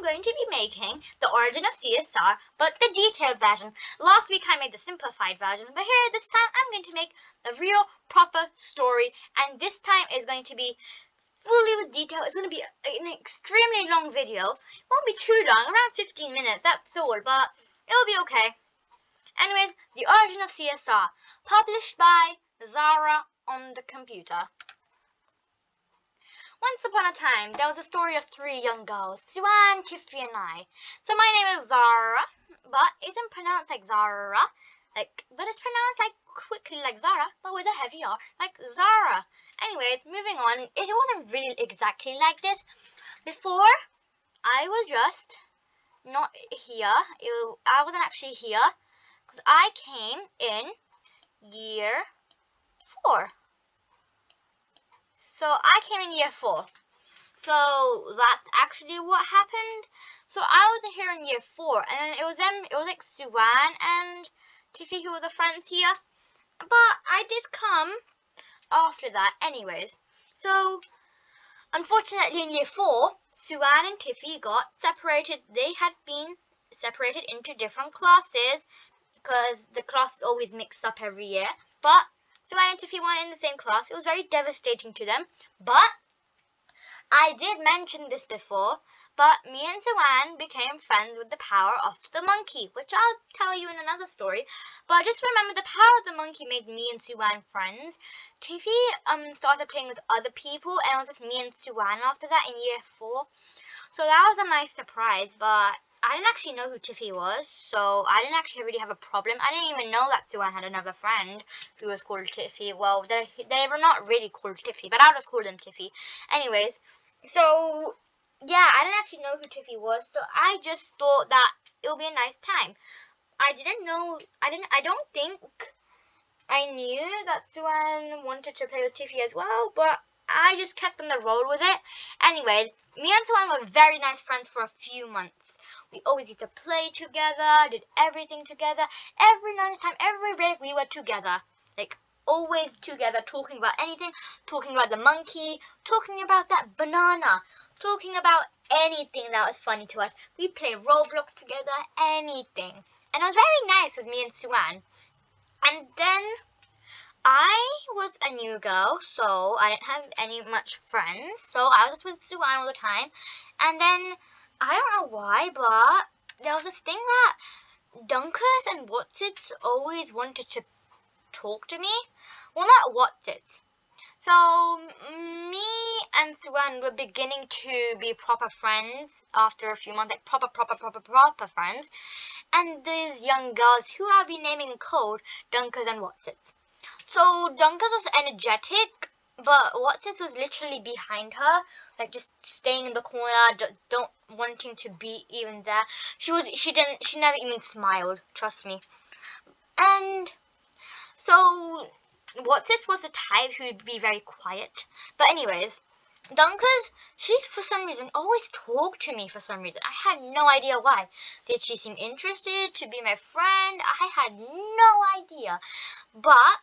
going to be making the Origin of CSR, but the detailed version. Last week I made the simplified version, but here this time I'm going to make a real proper story, and this time is going to be fully with detail. It's going to be an extremely long video. It won't be too long, around 15 minutes, that's all, but it'll be okay. Anyways, the Origin of CSR, published by Zara on the computer. Once upon a time, there was a story of three young girls, Suan, Tiffy, and I. So my name is Zara, but it isn't pronounced like Zara, but it's pronounced like quickly like Zara, but with a heavy R, like Zara. Anyways, moving on, it wasn't really exactly like this. Before, I was just not here. I wasn't actually here, because I came in year 4. So I came in year 4. So that's actually what happened. So I wasn't here in year 4, and it was like Suan and Tiffy who were the friends here. But I did come after that anyways. So unfortunately in year 4, Suan and Tiffy got separated. They had been separated into different classes because the classes always mix up every year. But Suan and Tiffy weren't in the same class. It was very devastating to them. But I did mention this before, but me and Suan became friends with the power of the monkey, which I'll tell you in another story. But just remember, the power of the monkey made me and Suan friends. Tiffy started playing with other people, and it was just me and Suan after that in year 4. So that was a nice surprise, but I didn't actually know who Tiffy was, so I didn't actually really have a problem. I didn't even know that Suan had another friend who was called Tiffy. Well, they were not really called Tiffy, but I'll just call them Tiffy. Anyways, so yeah, I didn't actually know who Tiffy was, so I just thought that it would be a nice time. I don't think I knew that Suan wanted to play with Tiffy as well, but I just kept on the road with it. Anyways, me and Suan were very nice friends for a few months. We always used to play together, did everything together. Every night time, every break, we were together. Like, always together, talking about anything, talking about the monkey, talking about that banana, talking about anything that was funny to us. We played Roblox together, anything. And it was very nice with me and Suan. And then I was a new girl, so I didn't have any much friends. So I was with Suan all the time. And then, I don't know why, but there was this thing that Dunkers and Whatsits always wanted to talk to me. Well, not Whatsits. So me and Suan were beginning to be proper friends after a few months, like proper friends. And these young girls who I'll be naming code Dunkers and Whatsits. So Dunkers was energetic, but Whatsits was literally behind her, like just staying in the corner, don't wanting to be even there. She never even smiled, trust me. And so Whatsits was the type who'd be very quiet. But anyways, Dunkers, she for some reason always talked to me for some reason. I had no idea why. Did she seem interested to be my friend? I had no idea. But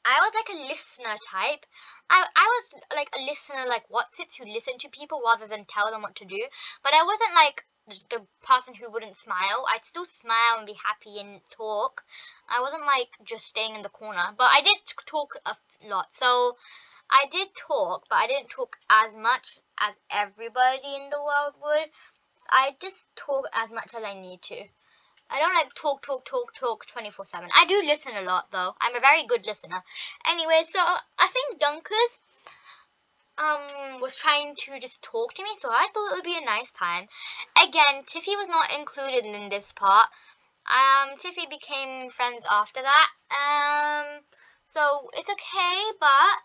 I was like a listener type. I was like a listener like Whatsits who listened to people rather than tell them what to do. But I wasn't like the person who wouldn't smile. I'd still smile and be happy and talk. I wasn't like just staying in the corner. But I did talk a lot. So I did talk, but I didn't talk as much as everybody in the world would. I just talk as much as I need to. I don't like talk 24/7. I do listen a lot though. I'm a very good listener. Anyway, so I think Dunkers was trying to just talk to me, so I thought it would be a nice time. Again, Tiffy was not included in this part. Tiffy became friends after that. So it's okay, but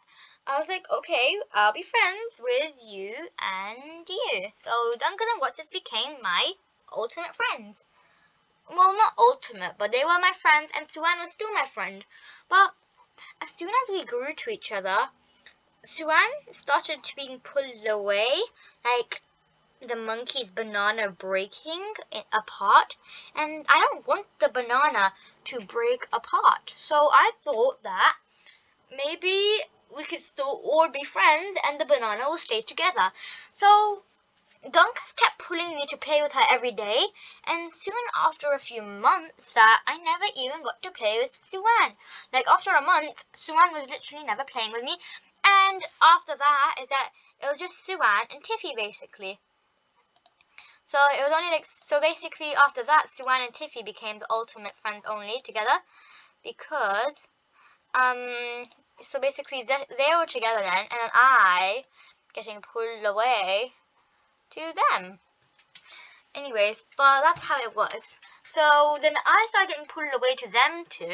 I was like, okay, I'll be friends with you and you. So Dunkers and Whatsits became my ultimate friends. Well, not ultimate, but they were my friends, and Suan was still my friend. But as soon as we grew to each other, Suan started to being pulled away, like the monkey's banana breaking apart, and I don't want the banana to break apart. So I thought that maybe we could still all be friends and the banana will stay together. So Dunkas kept pulling me to play with her every day, and soon after a few months that I never even got to play with Suan. Like after a month, Suan was literally never playing with me, and after that is that it was just Suan and Tiffy basically. So it was only like, so basically after that, Suan and Tiffy became the ultimate friends only together, because so basically they were together then, and then I getting pulled away to them. Anyways, but that's how it was. So then I started getting pulled away to them too,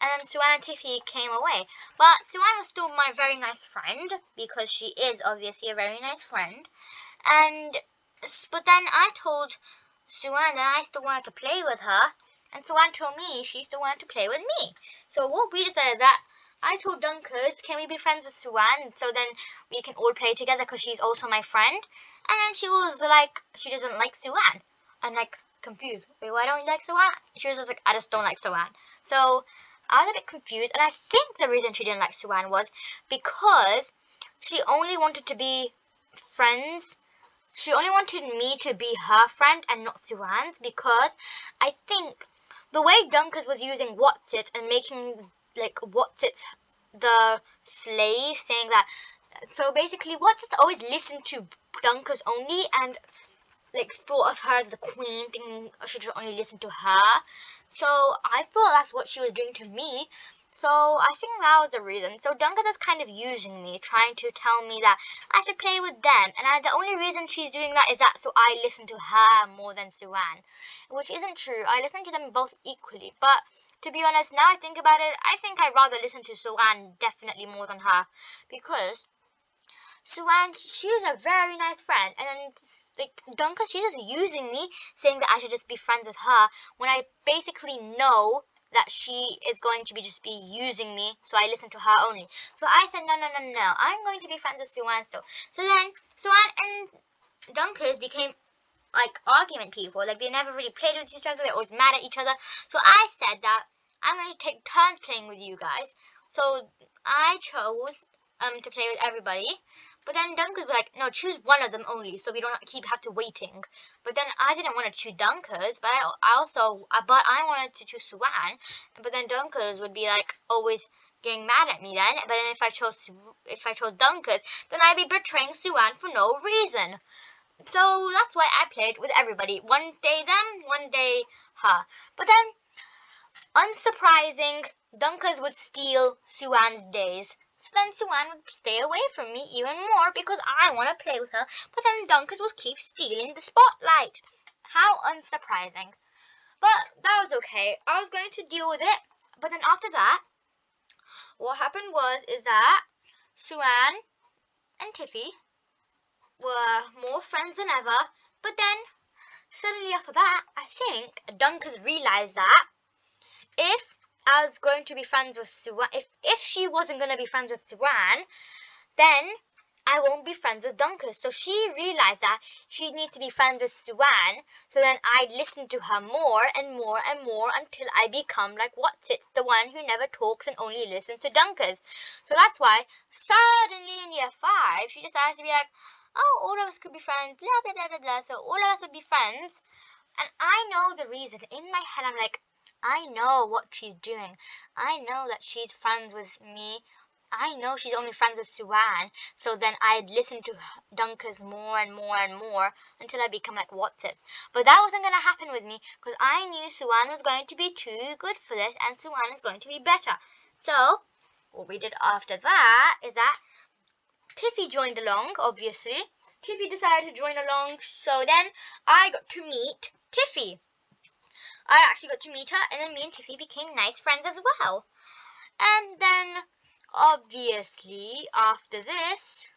and then Suan and Tiffy came away. But Suan was still my very nice friend, because she is obviously a very nice friend. But then I told Suan that I still wanted to play with her, and Suan told me she still wanted to play with me. So what we decided that I told Dunkers, can we be friends with Suan so then we can all play together because she's also my friend? And then she was like, she doesn't like Suan. I'm like confused. Wait, why don't you like Suan? She was just like, I just don't like Suan. So I was a bit confused, and I think the reason she didn't like Suan was because she only wanted to be friends. She only wanted me to be her friend and not Suan's, because I think the way Dunkers was using Whatsit and making like Whatsit the slave, saying that, so basically Whatsit always listened to Dunkers only and like thought of her as the queen, thinking I should only listen to her. So I thought that's what she was doing to me. So I think that was the reason. So Dunkers is kind of using me, trying to tell me that I should play with them. And the only reason she's doing that is that so I listen to her more than Suan, which isn't true. I listen to them both equally. But to be honest, now I think about it, I think I'd rather listen to Suan definitely more than her, because Suan, she was a very nice friend, and then like Dunka, she's just using me, saying that I should just be friends with her, when I basically know that she is going to just be using me, so I listen to her only. So I said, no, no, no, no, I'm going to be friends with Suan still. So then Suan and Dunkers became like argument people. Like they never really played with each other, they're always mad at each other. So I said that I'm going to take turns playing with you guys. So I chose to play with everybody. But then Dunkers was like, no, choose one of them only, so we don't have to waiting. But then I didn't want to choose Dunkers, but I wanted to choose Suan. But then Dunkers would be like always getting mad at me then. But then if I chose Dunkers, then I'd be betraying Suan for no reason. So that's why I played with everybody. One day them, one day her. But then, unsurprising, Dunkers would steal Suan's days. So then Suan would stay away from me even more because I want to play with her. But then Dunkers would keep stealing the spotlight. How unsurprising. But that was okay. I was going to deal with it. But then after that, what happened is that Suan and Tiffy were more friends than ever. But then, suddenly after that, I think Dunkers realized that if I was going to be friends with Suan, if she wasn't going to be friends with Suan, then I won't be friends with Dunkers. So she realized that she needs to be friends with Suan, so then I'd listen to her more and more and more until I become like Whatsit, the one who never talks and only listens to Dunkers. So that's why suddenly in year 5, she decides to be like, oh, all of us could be friends, blah, blah, blah, blah, blah. So all of us would be friends. And I know the reason. In my head, I'm like, I know what she's doing. I know that she's friends with me. I know she's only friends with Suan. So then I'd listen to Dunkers more and more and more until I become like Whatsit. But that wasn't going to happen with me because I knew Suan was going to be too good for this and Suan is going to be better. So what we did after that is that Tiffy joined along, obviously. Tiffy decided to join along, so then I got to meet Tiffy. I actually got to meet her, and then me and Tiffy became nice friends as well. And then, obviously, after this,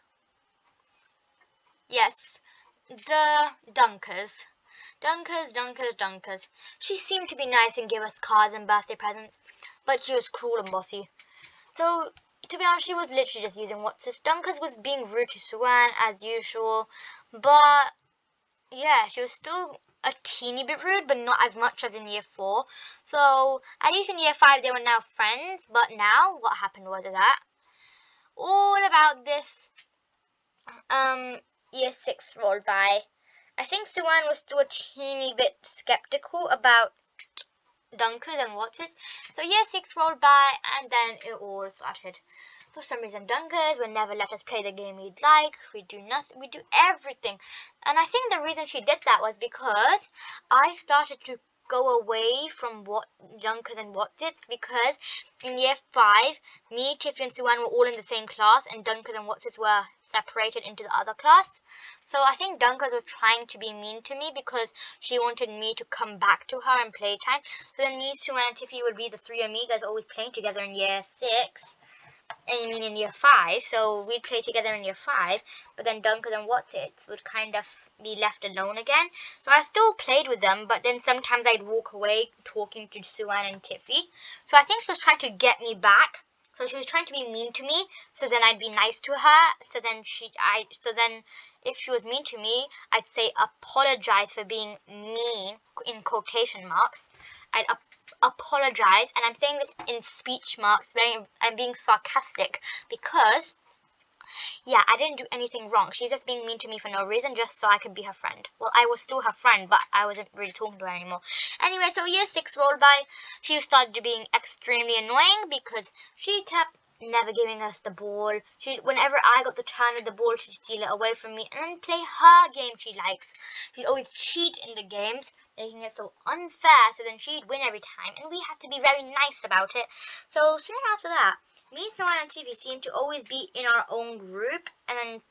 yes, the Dunkers. Dunkers. She seemed to be nice and give us cards and birthday presents, but she was cruel and bossy. So, to be honest, she was literally just using Whatsit. Dunkers was being rude to Suan as usual, but yeah, she was still a teeny bit rude, but not as much as in year 4. So, at least in year 5 they were now friends, but now what happened was that all about this year 6 rolled by, I think Suan was still a teeny bit skeptical about Dunkers and Watsits. So year 6 rolled by, and then it all started. For some reason, Dunkers would never let us play the game we'd like. We do nothing. We do everything. And I think the reason she did that was because I started to go away from what Dunkers and Watsits, because in year 5, me, Tiffy, and Suan were all in the same class, and Dunkers and Watsits were separated into the other class. So I think Dunkers was trying to be mean to me because she wanted me to come back to her in playtime. So then me, Suan, and Tiffy would be the 3 amigas always playing together in year 6. I mean in year 5, so we'd play together in year 5, but then Dunkers and Watsits would kind of be left alone again. So I still played with them, but then sometimes I'd walk away talking to Suan and Tiffy. So I think she was trying to get me back. So she was trying to be mean to me, so then I'd be nice to her. So then if she was mean to me, I'd say apologize for being mean in quotation marks. I'd apologize, and I'm saying this in speech marks. I'm being sarcastic because, yeah, I didn't do anything wrong. She's just being mean to me for no reason, just so I could be her friend. Well, I was still her friend, but I wasn't really talking to her anymore. Anyway, so year 6 rolled by. She started being extremely annoying because she kept never giving us the ball. Whenever I got the turn of the ball, she'd steal it away from me and then play her game she likes. She'd always cheat in the games, making it so unfair, so then she'd win every time, and we had to be very nice about it. So soon after that, me, Suan, and TV seemed to always be in our own group, and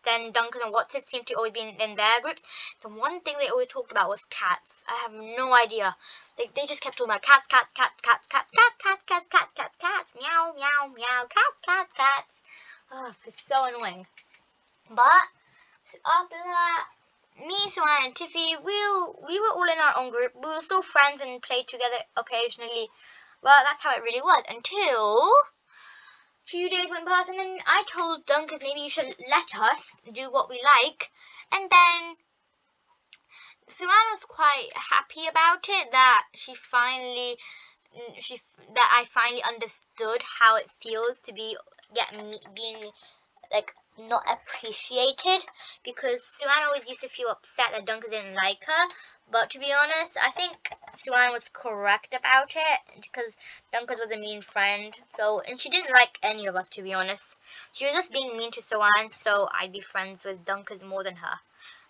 then Dunkers and Watsits seemed to always be in their groups. The one thing they always talked about was cats. I have no idea. They just kept talking about cats, cats, cats, cats, cats, cats, cats, cats, cats, cats, cats, meow, meow, meow, cats, cats, cats. Oh, it's so annoying. But after that, me, Suan, and Tiffy, we were all in our own group. We were still friends and played together occasionally. Well, that's how it really was until a few days went past, and then I told Dunkers maybe you should let us do what we like. And then Suan was quite happy about it, that I finally understood how it feels to be being like not appreciated, because Suan always used to feel upset that Dunkers didn't like her. But to be honest, I think Suan was correct about it, because Dunkers was a mean friend. And she didn't like any of us, to be honest. She was just being mean to Suan, so I'd be friends with Dunkers more than her.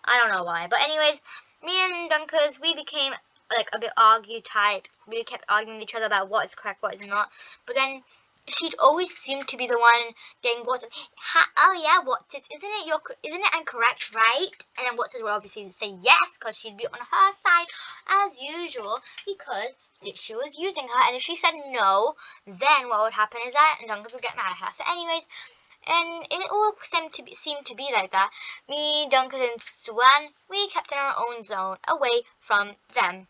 I don't know why. But anyways, me and Dunkers, we became like a bit argue type. We kept arguing with each other about what is correct, what is not. But then she'd always seem to be the one getting Watson. Oh yeah, Watsits, isn't it incorrect, right? And then Watsits would obviously say yes, because she'd be on her side as usual, because she was using her. And if she said no, then what would happen is that Dunkers would get mad at her. So anyways, and it all seemed to be like that. Me, Dunkers, and Suan, we kept in our own zone, away from them.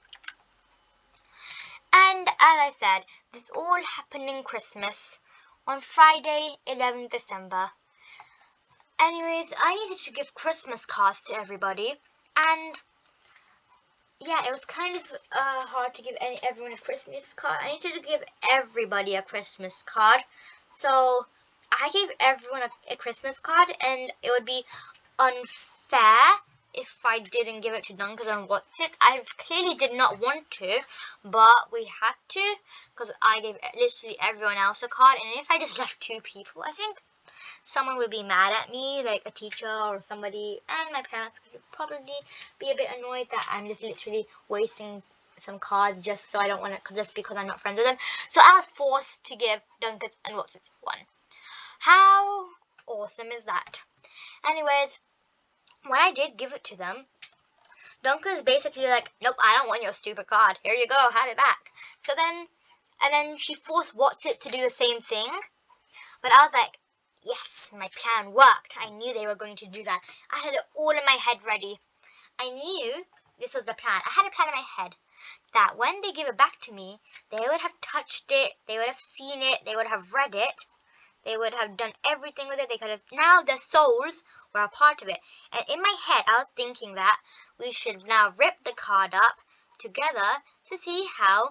And as I said, this all happened in Christmas, on Friday, 11th December. Anyways, I needed to give Christmas cards to everybody, and yeah, it was kind of hard to give everyone a Christmas card. I needed to give everybody a Christmas card, so I gave everyone a Christmas card, and it would be unfair if I didn't give it to Dunkers and Watsits. I clearly did not want to, but we had to, because I gave literally everyone else a card, and if I just left 2 people, I think someone would be mad at me, like a teacher or somebody, and my parents could probably be a bit annoyed that I'm just literally wasting some cards just so I don't want to, just because I'm not friends with them. So I was forced to give Dunkers and Watsits one. How awesome is that? Anyways, when I did give it to them, Dunker's basically like, nope, I don't want your stupid card. Here you go, have it back. And then she forced Watsit to do the same thing. But I was like, yes, my plan worked. I knew they were going to do that. I had it all in my head ready. I knew this was the plan. I had a plan in my head that when they give it back to me, they would have touched it, they would have seen it, they would have read it. They would have done everything with it. They could have, now their souls were a part of it. And in my head, I was thinking that we should now rip the card up together to see how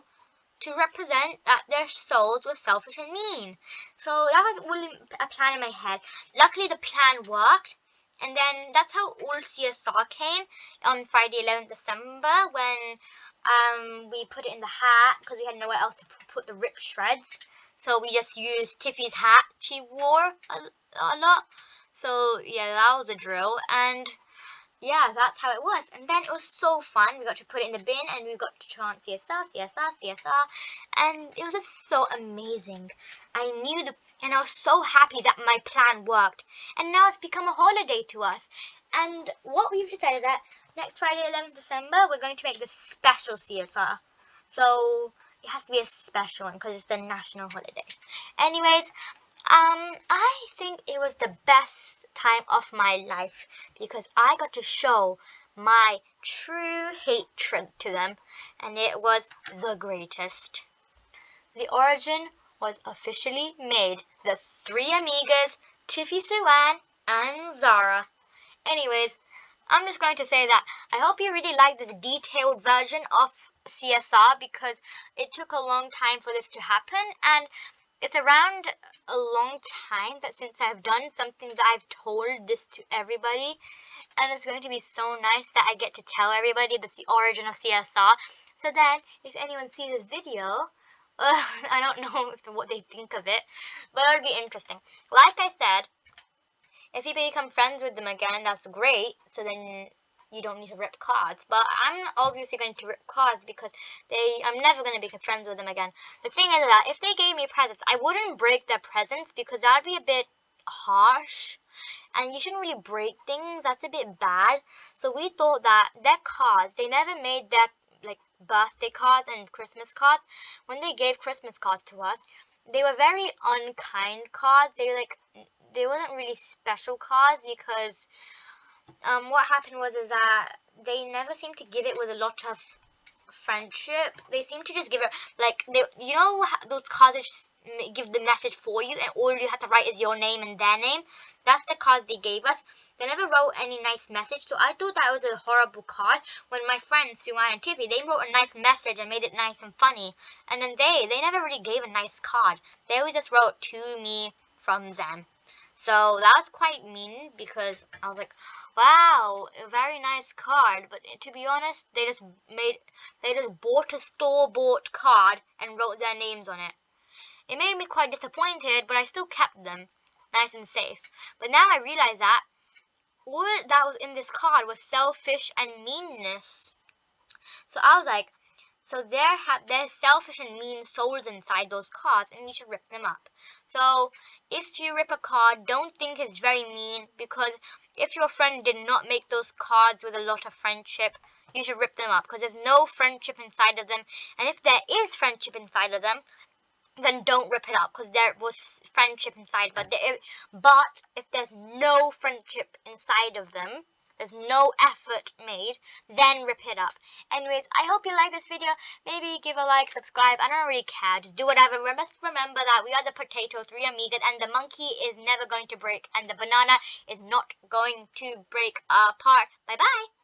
to represent that their souls were selfish and mean. So that was all a plan in my head. Luckily, the plan worked. And then that's how all CSR came on Friday 11th December when we put it in the hat because we had nowhere else to put the ripped shreds. So we just used Tiffy's hat she wore a lot. So yeah, that was a drill. And yeah, that's how it was. And then it was so fun. We got to put it in the bin and we got to chant CSR, CSR, CSR. And it was just so amazing. And I was so happy that my plan worked. And now it's become a holiday to us. And what we've decided that next Friday, 11th December, we're going to make this special CSR. So it has to be a special one because it's the national holiday. Anyways, I think it was the best time of my life because I got to show my true hatred to them, and it was the greatest. The Origin was officially made. The three amigas, Tiffy, Suan, and Zara. Anyways, I'm just going to say that I hope you really like this detailed version of CSR because it took a long time for this to happen, and it's around a long time that since I've done something that I've told this to everybody, and it's going to be so nice that I get to tell everybody that's the origin of CSR. So then, if anyone sees this video, I don't know what they think of it, but it would be interesting. Like I said, if you become friends with them again, that's great. So then you don't need to rip cards. But I'm obviously going to rip cards because I'm never going to become friends with them again. The thing is that if they gave me presents, I wouldn't break their presents because that would be a bit harsh. And you shouldn't really break things. That's a bit bad. So we thought that their cards, they never made their like birthday cards and Christmas cards. When they gave Christmas cards to us, they were very unkind cards. They wasn't really special cards because what happened was that they never seemed to give it with a lot of friendship. They seemed to just give it those cards that just give the message for you and all you have to write is your name and their name. That's the cards they gave us. They never wrote any nice message, so I thought that was a horrible card. When my friends Suan and Tiffy, they wrote a nice message and made it nice and funny, and then they never really gave a nice card. They always just wrote to me from them. So that was quite mean because I was like, wow, a very nice card. But to be honest, they just bought a store-bought card and wrote their names on it. It made me quite disappointed, but I still kept them nice and safe. But now I realize that all that was in this card was selfish and meanness. So I was like, so there's selfish and mean souls inside those cards, and you should rip them up. So if you rip a card, don't think it's very mean, because if your friend did not make those cards with a lot of friendship, you should rip them up, because there's no friendship inside of them. And if there is friendship inside of them, then don't rip it up, because there was friendship inside. But if there's no friendship inside of them, there's no effort made, then rip it up. Anyways, I hope you like this video. Maybe give a like, subscribe. I don't really care. Just do whatever. Remember that we are the potatoes, three amigas, and the monkey is never going to break, and the banana is not going to break apart. Bye-bye.